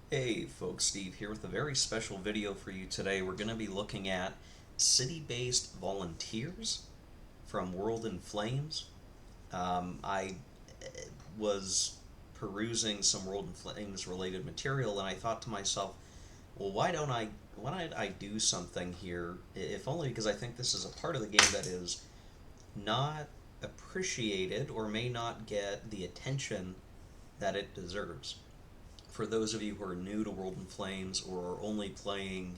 Hey folks, Steve here with a very special video for you today. We're going to be looking at city-based volunteers from World in Flames. I was perusing some World in Flames related material and I thought to myself, well, why don't I do something here, if only because I think this is a part of the game that is not appreciated or may not get the attention that it deserves. For those of you who are new to World in Flames or are only playing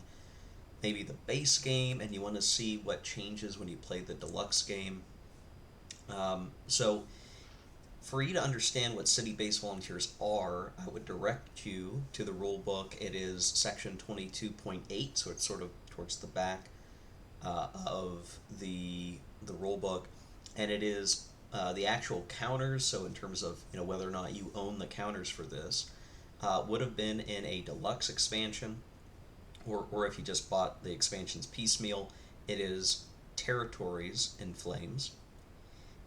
maybe the base game and you want to see what changes when you play the deluxe game. So, for you to understand what city based volunteers are, I would direct you to the rule book. It is section 22.8, so it's sort of towards the back of the rule book, and it is the actual counters. So, in terms of whether or not you own the counters for this, would have been in a deluxe expansion, or if you just bought the expansions piecemeal, it is territories in Flames.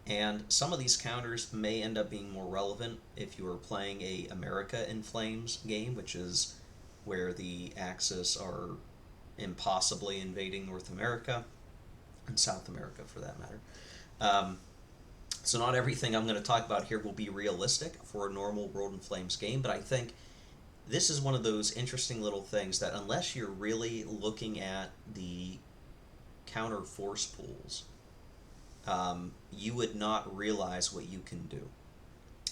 And some of these counters may end up being more relevant if you are playing a America in Flames game, which is where the Axis are impossibly invading North America and South America for that matter. Um, so not everything I'm going to talk about here will be realistic for a normal World in Flames game, but I think this is one of those interesting little things that unless you're really looking at the counter force pools, you would not realize what you can do.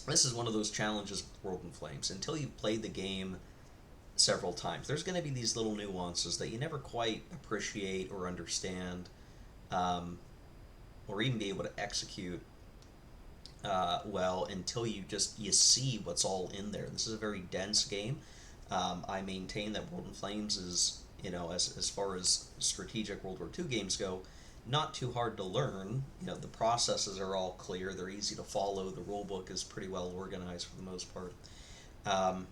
This is one of those challenges with World in Flames. Until you've played the game several times, there's going to be these little nuances that you never quite appreciate or understand, um, or even be able to execute well until you see what's all in there. This is a very dense game. I maintain that World in Flames is, as far as strategic World War II games go, not too hard to learn. The processes are all clear. They're easy to follow. The rule book is pretty well organized for the most part. Um,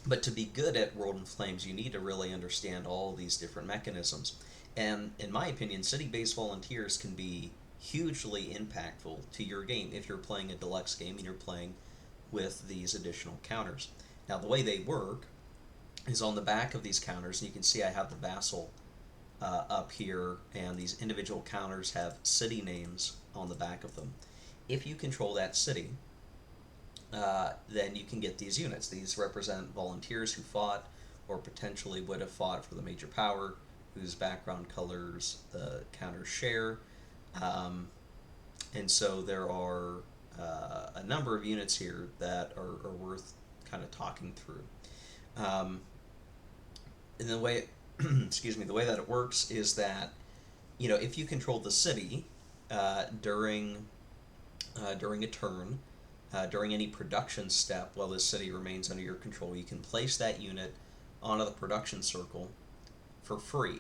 but to be good at World in Flames, you need to really understand all these different mechanisms. And in my opinion, city-based volunteers can be hugely impactful to your game if you're playing a deluxe game and you're playing with these additional counters. Now, the way they work is on the back of these counters, and you can see I have the vassal up here, and these individual counters have city names on the back of them. If you control that city, then you can get these units. These represent volunteers who fought or potentially would have fought for the major power, whose background colors the counters share. Um, and so there are a number of units here that are worth kind of talking through. Um, and the way, excuse me, the way that it works is that if you control the city during during a turn, during any production step while the city remains under your control, you can place that unit onto the production circle for free,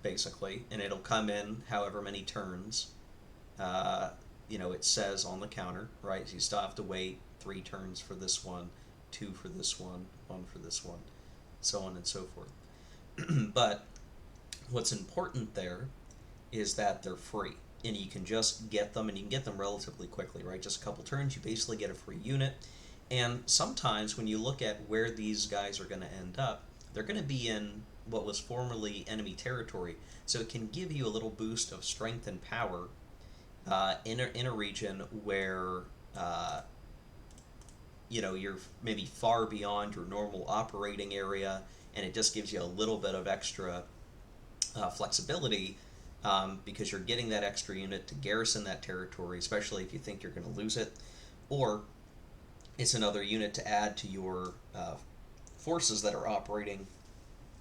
basically, and it'll come in however many turns it says on the counter, right? So you still have to wait 3 turns for this one, 2 for this one for this one, so on and so forth. But what's important there is that they're free, and you can just get them, and you can get them relatively quickly, right? Just a couple turns, you basically get a free unit. And sometimes when you look at where these guys are going to end up, they're going to be in what was formerly enemy territory, so it can give you a little boost of strength and power in a region where you're maybe far beyond your normal operating area, and it just gives you a little bit of extra flexibility, because you're getting that extra unit to garrison that territory, especially if you think you're going to lose it, or it's another unit to add to your forces that are operating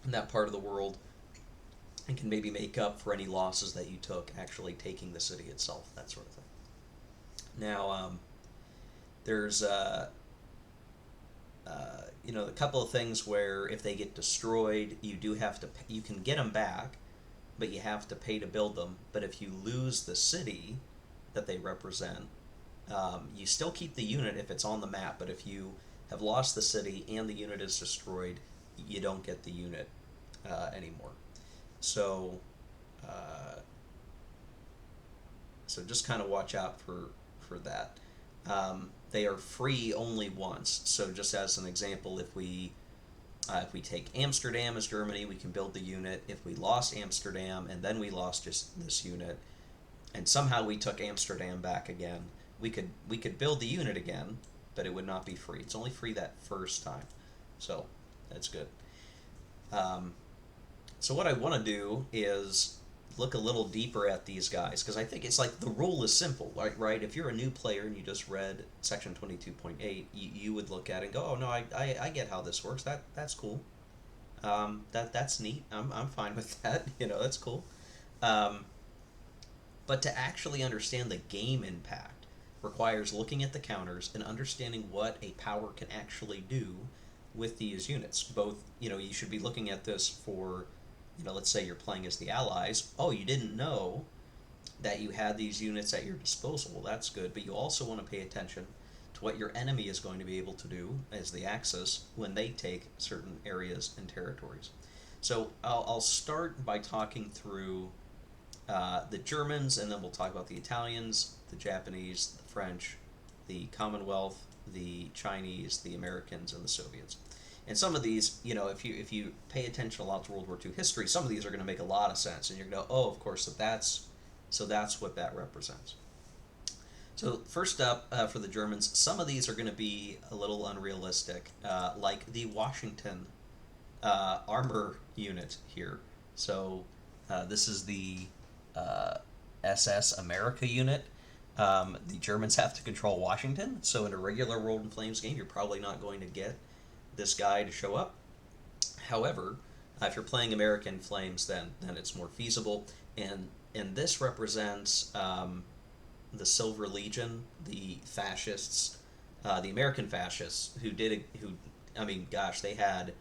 in that part of the world, and can maybe make up for any losses that you took actually taking the city itself, that sort of thing. Now, there's a couple of things where if they get destroyed, you can get them back, but you have to pay to build them. But if you lose the city that they represent, you still keep the unit if it's on the map. But if you have lost the city and the unit is destroyed, you don't get the unit anymore. So, uh, so just kind of watch out for that. They are free only once. So just as an example, if we If we take Amsterdam as Germany, we can build the unit. If we lost Amsterdam and then we lost just this unit, and somehow we took Amsterdam back again, we could build the unit again, but it would not be free. It's only free that first time, so that's good. Um, so what I want to do is look a little deeper at these guys because I think it's like the rule is simple, right? Right? If you're a new player and you just read section 22.8, you would look at it and go, oh no, I get how this works. That's cool. That's neat. I'm fine with that. That's cool. Um, but to actually understand the game impact requires looking at the counters and understanding what a power can actually do with these units. Both, you should be looking at this for, let's say you're playing as the Allies. Oh, you didn't know that you had these units at your disposal. Well, that's good, but you also want to pay attention to what your enemy is going to be able to do as the Axis when they take certain areas and territories. So I'll start by talking through the Germans, and then we'll talk about the Italians, the Japanese, the French, the Commonwealth, the Chinese, the Americans, and the Soviets. And some of these, if you pay attention a lot to World War II history, some of these are going to make a lot of sense, and you're going to go, oh, of course, so that's what that represents. So first up, for the Germans, some of these are going to be a little unrealistic, like the Washington armor unit here. So this is the SS America unit. The Germans have to control Washington, so in a regular World in Flames game, you're probably not going to get this guy to show up. However, if you're playing American Flames, then it's more feasible. And this represents the Silver Legion, the fascists, the American fascists who I mean, gosh, they had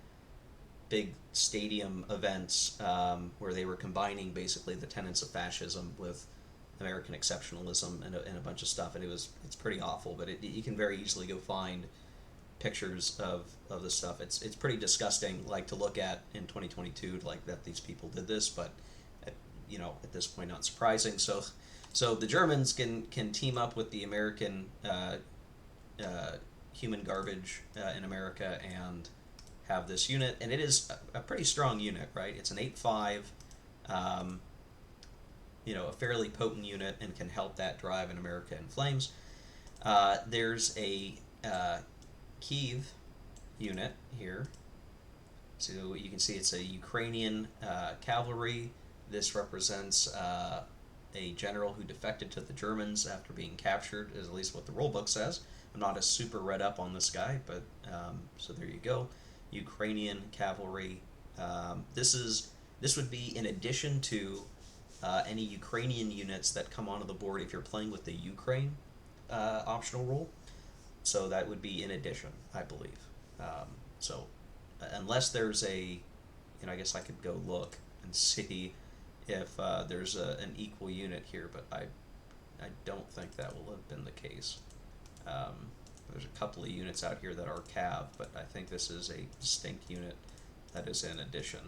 big stadium events where they were combining basically the tenets of fascism with American exceptionalism and a bunch of stuff, and it's pretty awful. But you can very easily go find pictures of this stuff. It's pretty disgusting, like to look at in 2022, like that these people did this, but at this point, not surprising. So the Germans can team up with the American human garbage in America and have this unit, and it is a pretty strong unit, right? It's an 8.5, a fairly potent unit, and can help that drive in America in Flames. There's a Kiev unit here. So you can see it's a Ukrainian cavalry. This represents a general who defected to the Germans after being captured, is at least what the rulebook says. I'm not as super read up on this guy, but so there you go. Ukrainian cavalry. This would be in addition to any Ukrainian units that come onto the board if you're playing with the Ukraine optional rule. So that would be in addition, I believe. So unless there's I guess I could go look and see if there's an equal unit here, but I don't think that will have been the case. There's a couple of units out here that are Cav, but I think this is a distinct unit that is in addition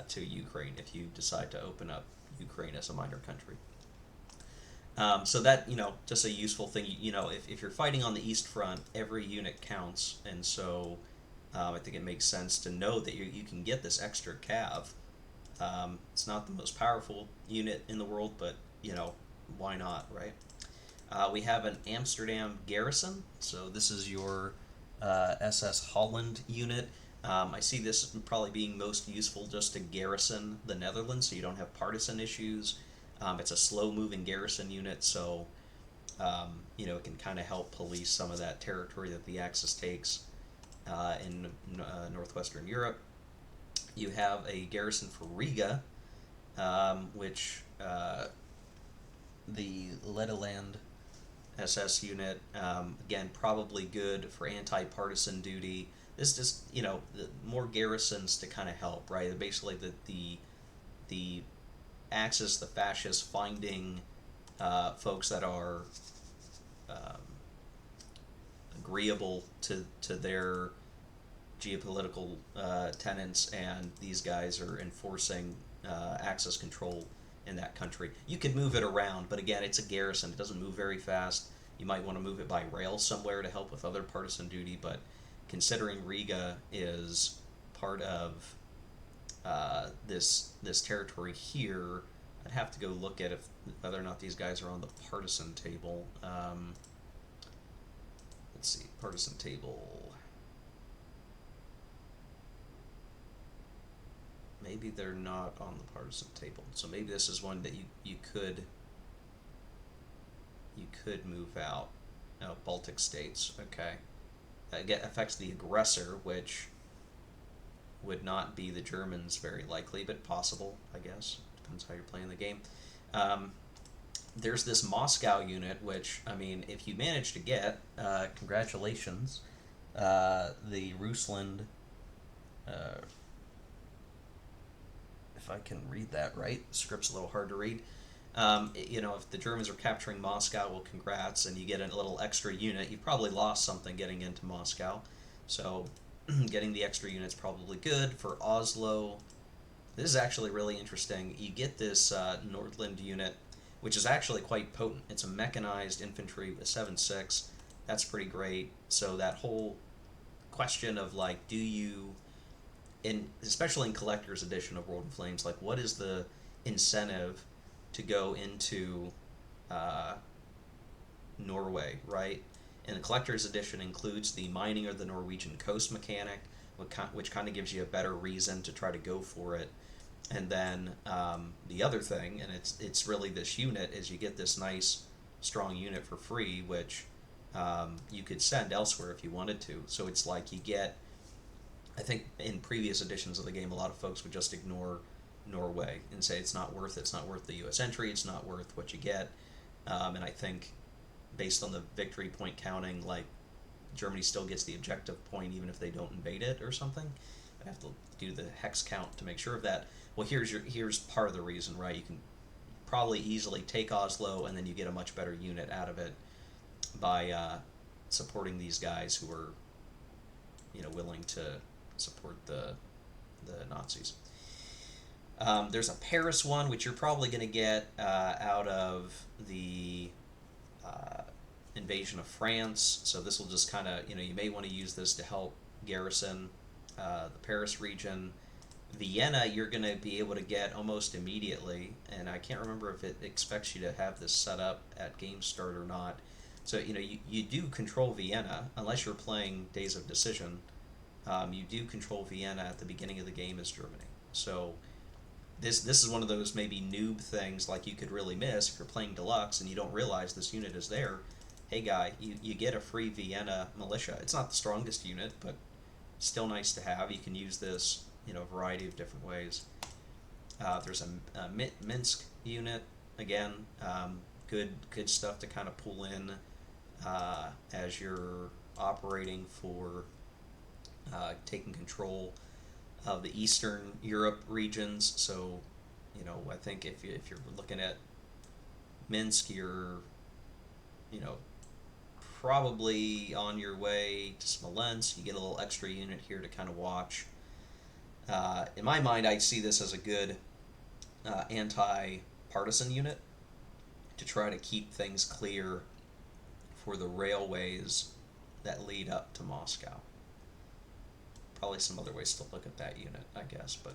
to Ukraine if you decide to open up Ukraine as a minor country. So that, just a useful thing, if you're fighting on the East Front, every unit counts, and so I think it makes sense to know that you can get this extra Cav. It's not the most powerful unit in the world, but, why not, right? We have an Amsterdam garrison, so this is your SS Holland unit. I see this probably being most useful just to garrison the Netherlands, so you don't have partisan issues. It's a slow-moving garrison unit, so it can kind of help police some of that territory that the Axis takes in northwestern Europe. You have a garrison for Riga, which the Lederland SS unit, again, probably good for anti-partisan duty. This just, the more garrisons to kind of help, right? Basically, the Axis, the fascists, finding folks that are agreeable to their geopolitical tenets, and these guys are enforcing Axis control in that country. You could move it around, but again, it's a garrison. It doesn't move very fast. You might want to move it by rail somewhere to help with other partisan duty, but considering Riga is part of this territory here, I'd have to go look at whether or not these guys are on the partisan table. Let's see, partisan table. Maybe they're not on the partisan table, so maybe this is one that you could move out. Oh, Baltic states. Okay, that affects the aggressor, which would not be the Germans very likely, but possible, I guess. Depends how you're playing the game. Um, there's this Moscow unit, which, I mean, if you manage to get, congratulations, the Rusland, uh, if I can read that right, the script's a little hard to read. If the Germans are capturing Moscow, well, congrats, and you get a little extra unit. You've probably lost something getting into Moscow, so getting the extra unit's probably good. For Oslo, this is actually really interesting. You get this Nordland unit, which is actually quite potent. It's a mechanized infantry with 7.6. That's pretty great. So that whole question of like, especially in Collector's Edition of World in Flames, like what is the incentive to go into Norway, right? And the Collector's Edition includes the mining of the Norwegian coast mechanic, which kind of gives you a better reason to try to go for it. And then the other thing, and it's really this unit, is you get this nice strong unit for free, which you could send elsewhere if you wanted to. So it's like you get, I think in previous editions of the game, a lot of folks would just ignore Norway and say it's not worth the U.S. entry, it's not worth what you get. And I think based on the victory point counting, like Germany still gets the objective point even if they don't invade it or something. I have to do the hex count to make sure of that. Well, here's part of the reason, right? You can probably easily take Oslo, and then you get a much better unit out of it by supporting these guys who are, willing to support the Nazis. There's a Paris one, which you're probably going to get out of the invasion of France. So this will just kind of, you may want to use this to help garrison the Paris region. Vienna, you're going to be able to get almost immediately, and I can't remember if it expects you to have this set up at game start or not. So, you do control Vienna, unless you're playing Days of Decision. You do control Vienna at the beginning of the game as Germany. So this is one of those maybe noob things like you could really miss if you're playing Deluxe and you don't realize this unit is there. Hey guy, you get a free Vienna militia. It's not the strongest unit, but still nice to have. You can use this a variety of different ways. There's a Minsk unit, again, good stuff to kind of pull in as you're operating for taking control of the Eastern Europe regions. So, I think if you're looking at Minsk, you're, probably on your way to Smolensk. You get a little extra unit here to kind of watch. In my mind, I see this as a good anti-partisan unit to try to keep things clear for the railways that lead up to Moscow. Probably some other ways to look at that unit, I guess, but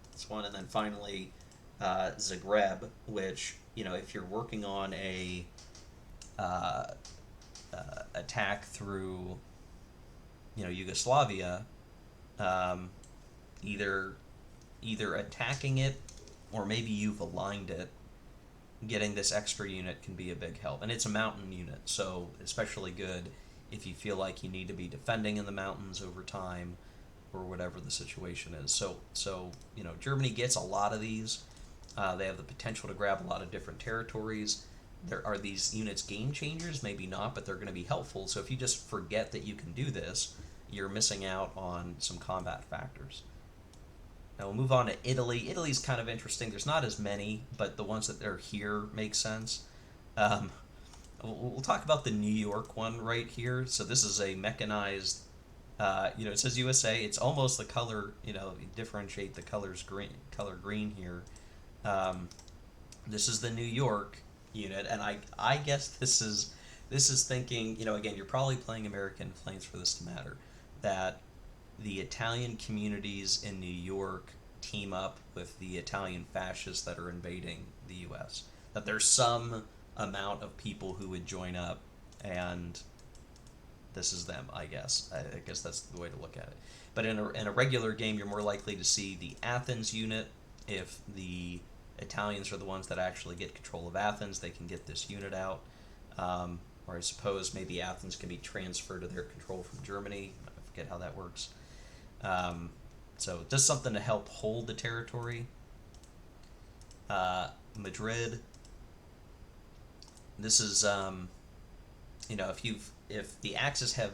that's one. And then finally, Zagreb, which, if you're working on a attack through, Yugoslavia, either attacking it or maybe you've aligned it, getting this extra unit can be a big help. And it's a mountain unit, so especially good if you feel like you need to be defending in the mountains over time or whatever the situation is. So Germany gets a lot of these. They have the potential to grab a lot of different territories. Are these units game changers? Maybe not, but they're going to be helpful. So if you just forget that you can do this, you're missing out on some combat factors. Now we'll move on to Italy. Italy's kind of interesting. There's not as many, but the ones that are here make sense. We'll talk about the New York one right here. So this is a mechanized, it says USA. It's almost the color, you differentiate the color green here. This is the New York unit, and I guess this is This is thinking, again, you're probably playing American Flames for this to matter, that the Italian communities in New York team up with the Italian fascists that are invading the U.S. That there's some amount of people who would join up, and this is them, I guess. I guess that's the way to look at it. But in a regular game, you're more likely to see the Athens unit. If the Italians are the ones that actually get control of Athens, they can get this unit out. Or I suppose maybe Athens can be transferred to their control from Germany. I forget how that works. So just something to help hold the territory. Madrid. This is, if the Axis have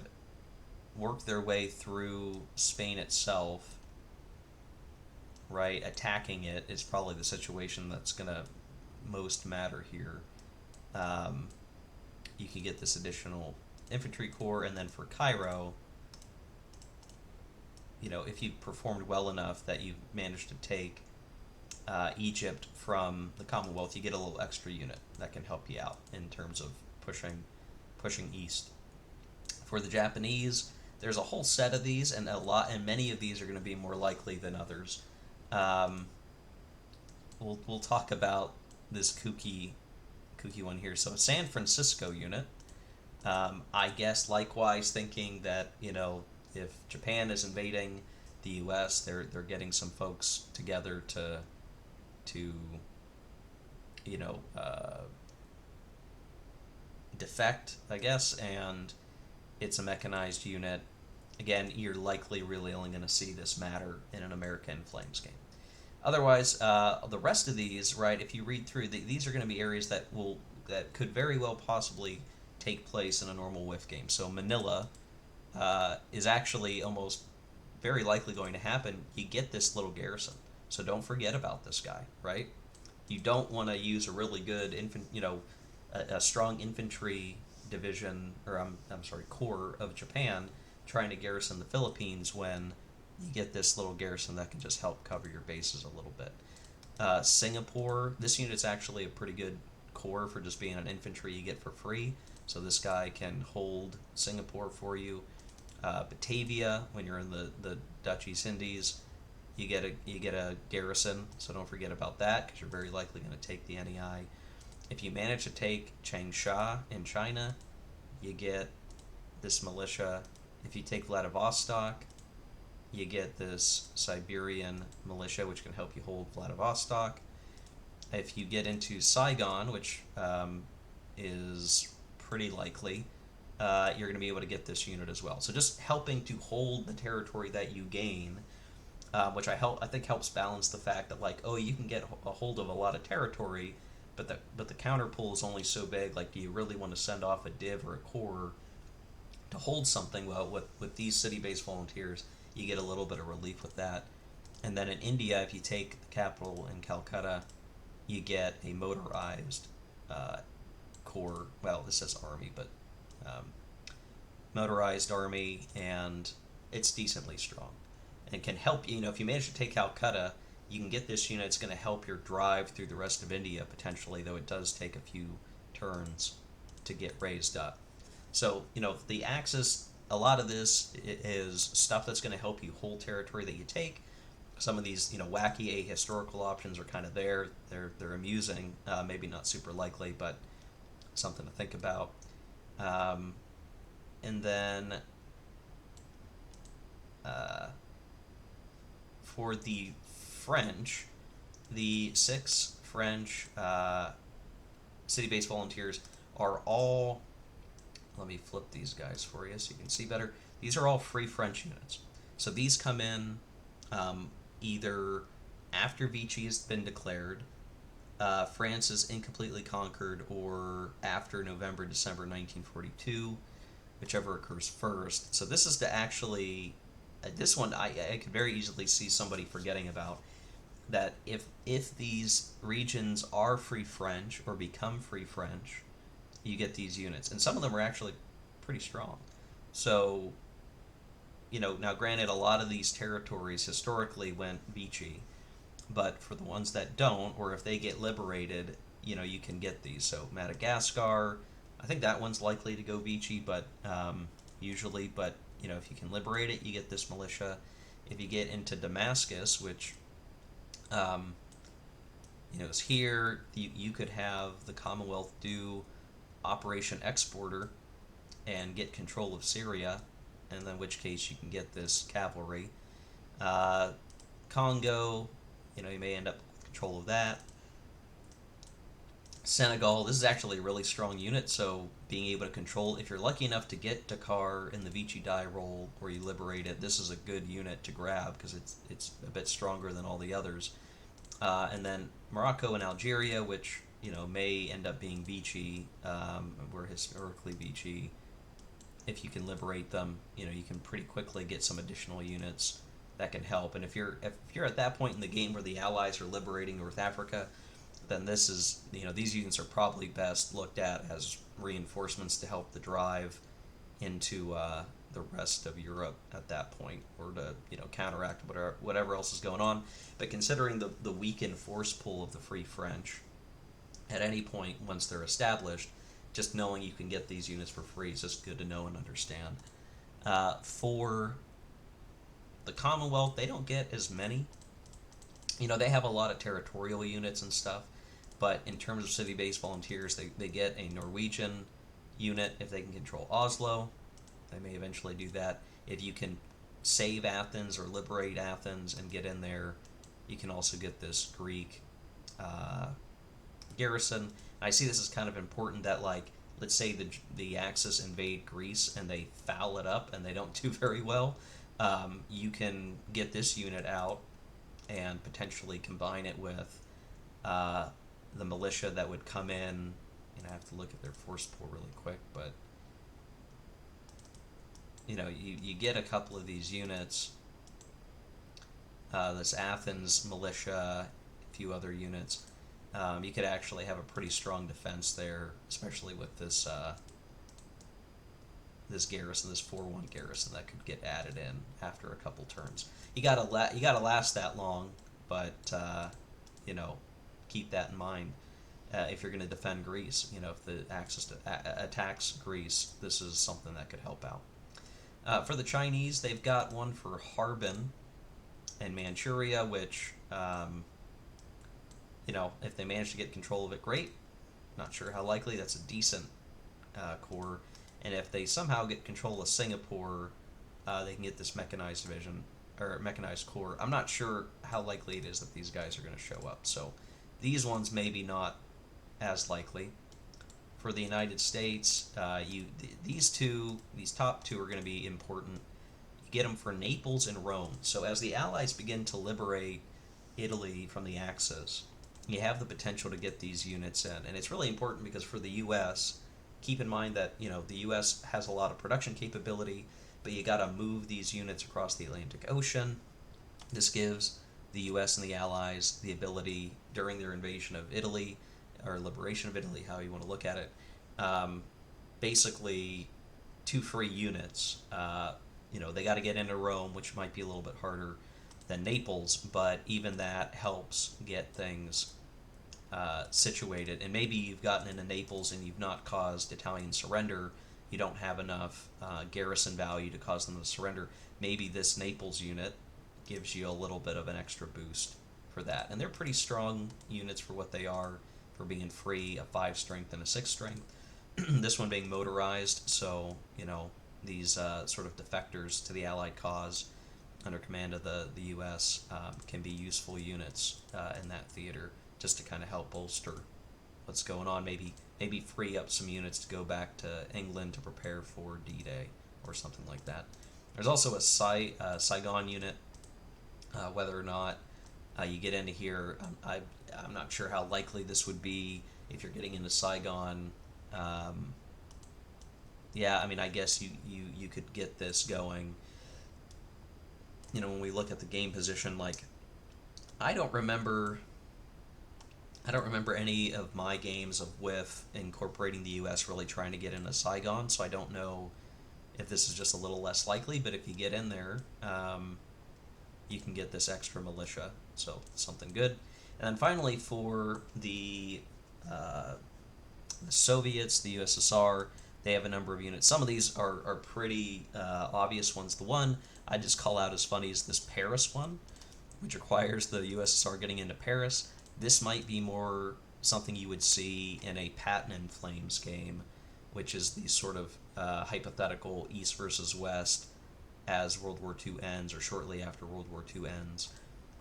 worked their way through Spain itself, right, attacking it is probably the situation that's gonna most matter here. You can get this additional infantry corps, and then for Cairo, if you performed well enough that you managed to take Egypt from the Commonwealth, you get a little extra unit that can help you out in terms of pushing east. For the Japanese, there's a whole set of these, and many of these are going to be more likely than others. We'll talk about this kooky one here. So San Francisco unit. I guess likewise thinking that if Japan is invading the U.S., they're getting some folks together to defect, I guess, and it's a mechanized unit. Again, you're likely really only going to see this matter in an American Flames game. Otherwise, the rest of these, right, if you read through, these are going to be areas that could very well possibly take place in a normal whiff game. So Manila is actually almost very likely going to happen. You get this little garrison, so don't forget about this guy, right? You don't want to use a really good a strong infantry division, or I'm sorry, corps of Japan trying to garrison the Philippines when you get this little garrison that can just help cover your bases a little bit. Singapore, this unit's actually a pretty good corps for just being an infantry you get for free, so this guy can hold Singapore for you. Batavia, when you're in the Dutch East Indies, you get a garrison, so don't forget about that because you're very likely going to take the NEI. If you manage to take Changsha in China, you get this militia. If you take Vladivostok, you get this Siberian militia, which can help you hold Vladivostok. If you get into Saigon, which is pretty likely, you're going to be able to get this unit as well. So just helping to hold the territory that you gain, which I think helps balance the fact that you can get a hold of a lot of territory, but the counter pull is only so big. Do you really want to send off a div or a corps to hold something? Well, with these city-based volunteers, you get a little bit of relief with that. And then in India, if you take the capital in Calcutta, you get a motorized corps. Well, this says army, but motorized army, and it's decently strong and can help you. If you manage to take Calcutta, you can get this unit. It's going to help your drive through the rest of India potentially, though it does take a few turns to get raised up. So the Axis, a lot of this is stuff that's going to help you hold territory that you take. Some of these wacky ahistorical options are kind of there. They're amusing, maybe not super likely, but something to think about. And then for the French, the 6 French city-based volunteers are all, let me flip these guys for you so you can see better. These are all free French units. So these come in either after Vichy has been declared, France is incompletely conquered, or after November, December 1942, whichever occurs first. So this is to actually, this one I could very easily see somebody forgetting about, that if these regions are free French or become free French, you get these units. And some of them are actually pretty strong. So, now granted, a lot of these territories historically went Vichy, but for the ones that don't, or if they get liberated, you can get these. So Madagascar, I think that one's likely to go Vichy, but usually, but if you can liberate it, you get this militia. If you get into Damascus, which um, is here, you could have the Commonwealth do Operation Exporter and get control of Syria, and in which case you can get this cavalry. Uh, Congo, you may end up with control of that. Senegal, this is actually a really strong unit, so being able to control, if you're lucky enough to get Dakar in the Vichy die roll where you liberate it, this is a good unit to grab because it's a bit stronger than all the others. And then Morocco and Algeria, which may end up being Vichy, were historically Vichy. If you can liberate them, you can pretty quickly get some additional units that can help. And if you're at that point in the game where the Allies are liberating North Africa, then this is these units are probably best looked at as reinforcements to help the drive into the rest of Europe at that point, or to counteract whatever else is going on. But considering the weakened force pool of the Free French, at any point once they're established, just knowing you can get these units for free is just good to know and understand. For the Commonwealth, they don't get as many. They have a lot of territorial units and stuff, but in terms of city-based volunteers, they get a Norwegian unit if they can control Oslo. They may eventually do that. If you can save Athens or liberate Athens and get in there, you can also get this Greek garrison. I see this as kind of important that, like, let's say the Axis invade Greece and they foul it up and they don't do very well. You can get this unit out and potentially combine it with the militia that would come in. And I have to look at their force pool really quick, but you get a couple of these units. This Athens militia, a few other units. You could actually have a pretty strong defense there, especially with this this garrison, this 4-1 garrison that could get added in after a couple turns. You gotta last that long, but keep that in mind if you're going to defend Greece. If the Axis attacks Greece, this is something that could help out. For the Chinese, they've got one for Harbin and Manchuria, which if they manage to get control of it, great. Not sure how likely. That's a decent corps. And if they somehow get control of Singapore, they can get this mechanized division or mechanized corps. I'm not sure how likely it is that these guys are going to show up. So these ones maybe not as likely. For the United States, these top two are going to be important. You get them for Naples and Rome. So as the Allies begin to liberate Italy from the Axis, you have the potential to get these units in. And it's really important because for the U.S., keep in mind that the U.S. has a lot of production capability, but you got to move these units across the Atlantic Ocean. This gives the U.S. and the Allies the ability during their invasion of Italy, or liberation of Italy, how you want to look at it, basically two free units. They got to get into Rome, which might be a little bit harder than Naples, but even that helps get things situated. And maybe you've gotten into Naples and you've not caused Italian surrender. You don't have enough garrison value to cause them to surrender. Maybe this Naples unit gives you a little bit of an extra boost for that. And they're pretty strong units for what they are, for being free, a 5 strength and a 6 strength. This one being motorized, so these sort of defectors to the Allied cause under command of the U.S. Can be useful units in that theater, just to kind of help bolster what's going on. Maybe free up some units to go back to England to prepare for D-Day or something like that. There's also a Saigon unit. Whether or not you get into here, I'm not sure how likely this would be if you're getting into Saigon. I guess you could get this going. When we look at the game position, like, I don't remember any of my games of WIF incorporating the U.S. really trying to get into Saigon, so I don't know if this is just a little less likely, but if you get in there, you can get this extra militia, so something good. And then finally, for the The Soviets, the USSR, they have a number of units. Some of these are pretty obvious ones. The one I just call out as funny is this Paris one, which requires the USSR getting into Paris. This might be more something you would see in a Patton and Flames game, which is the sort of hypothetical East versus West as World War II ends or shortly after World War II ends.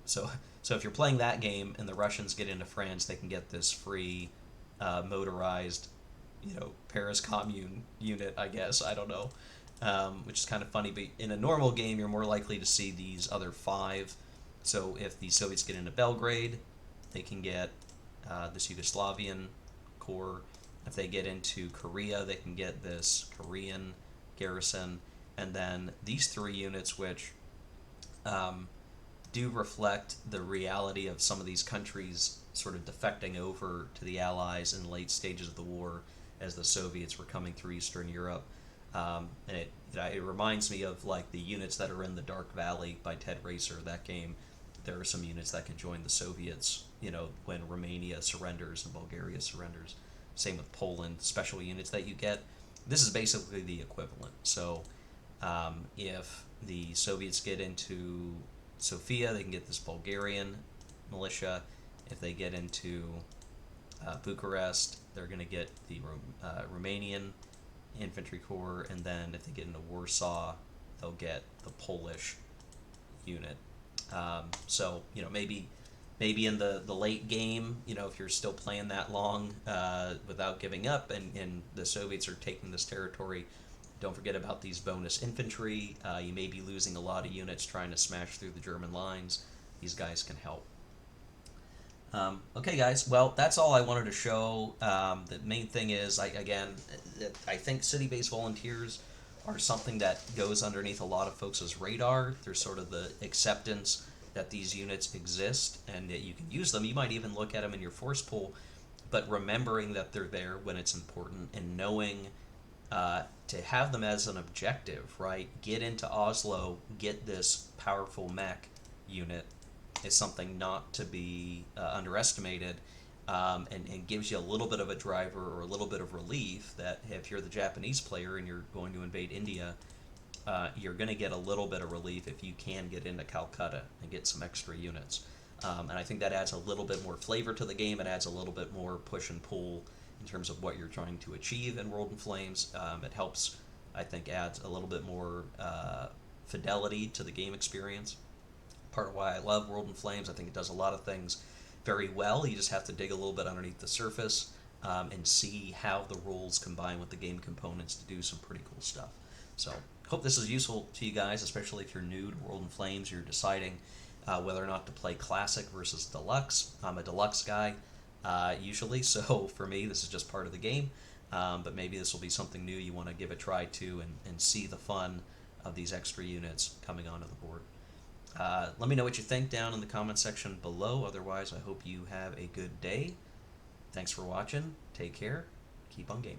So, so if you're playing that game and the Russians get into France, they can get this free motorized, Paris Commune unit, I guess. I don't know, which is kind of funny. But in a normal game, you're more likely to see these other five. So if the Soviets get into Belgrade, they can get this Yugoslavian corps. If they get into Korea, they can get this Korean garrison. And then these three units, which do reflect the reality of some of these countries sort of defecting over to the Allies in the late stages of the war as the Soviets were coming through Eastern Europe. And it reminds me of like the units that are in the Dark Valley by Ted Racer, that game. There are some units that can join the Soviets, when Romania surrenders and Bulgaria surrenders. Same with Poland, special units that you get. This is basically the equivalent. So if the Soviets get into Sofia, they can get this Bulgarian militia. If they get into Bucharest, they're going to get the Romanian infantry corps, and then if they get into Warsaw, they'll get the Polish unit. So maybe in the late game, if you're still playing that long without giving up, and the Soviets are taking this territory, don't forget about these bonus infantry. You may be losing a lot of units trying to smash through the German lines. These guys can help. Okay, guys. Well, that's all I wanted to show. The main thing is, I think city-based volunteers are something that goes underneath a lot of folks' radar. There's sort of the acceptance that these units exist and that you can use them. You might even look at them in your force pool, but remembering that they're there when it's important and knowing to have them as an objective, right? Get into Oslo, get this powerful mech unit is something not to be underestimated, and gives you a little bit of a driver or a little bit of relief that if you're the Japanese player and you're going to invade India, you're going to get a little bit of relief if you can get into Calcutta and get some extra units. And I think that adds a little bit more flavor to the game. It adds a little bit more push and pull in terms of what you're trying to achieve in World in Flames. It helps, I think, adds a little bit more fidelity to the game experience. Part of why I love World in Flames. I think it does a lot of things very well. You just have to dig a little bit underneath the surface and see how the rules combine with the game components to do some pretty cool stuff. So hope this is useful to you guys, especially if you're new to World in Flames. You're deciding whether or not to play Classic versus Deluxe. I'm a Deluxe guy usually, so for me this is just part of the game. But maybe this will be something new you want to give a try to and see the fun of these extra units coming onto the board. Let me know what you think down in the comment section below. Otherwise, I hope you have a good day. Thanks for watching. Take care. Keep on gaming.